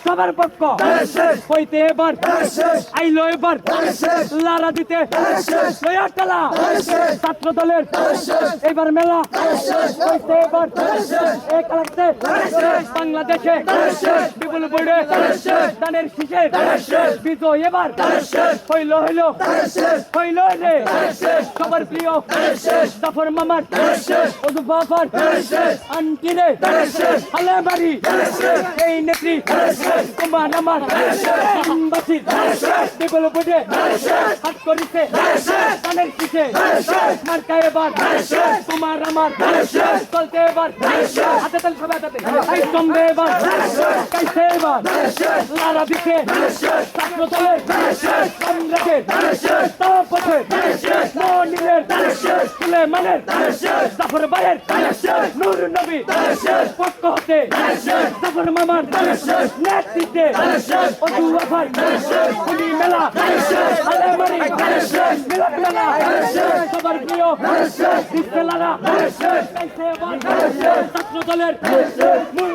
সবার পক্ষ হইতে এবার আইলো এবার লারা দিতে টালা ছাত্র দলের এবার মেলা হইতে এবার এক লাগছে বাংলাদেশে বিপুল বইড়ে দানের শীষে বিজয় এবার হইল হইল হইল রে সবার প্রিয় জাফর মামার অজু বাফার আন্টি রে হালে বাড়ি এই নেত্রী তোমার আমার বাসির বিপুল বইড়ে হাত করিছে দানের শীষে মার্কা এবার তোমার আমার চলতে এবার হাতে তাল সবাই হাতে এই জমবে এবার কাইছে এবার লারা দিতে ছাত্র দলের সংগ্রামের তাপথে মনিরের সুলেমানের জাফর ভাইয়ের নূর নবী পক্ষ হতে জাফর মামার নেতৃত্বে অজু আফার খুলি মেলা আলেমারি মিলন মেলা সবার প্রিয় দিচ্ছে লারা কাইছে এবার ছাত্র দলের মূল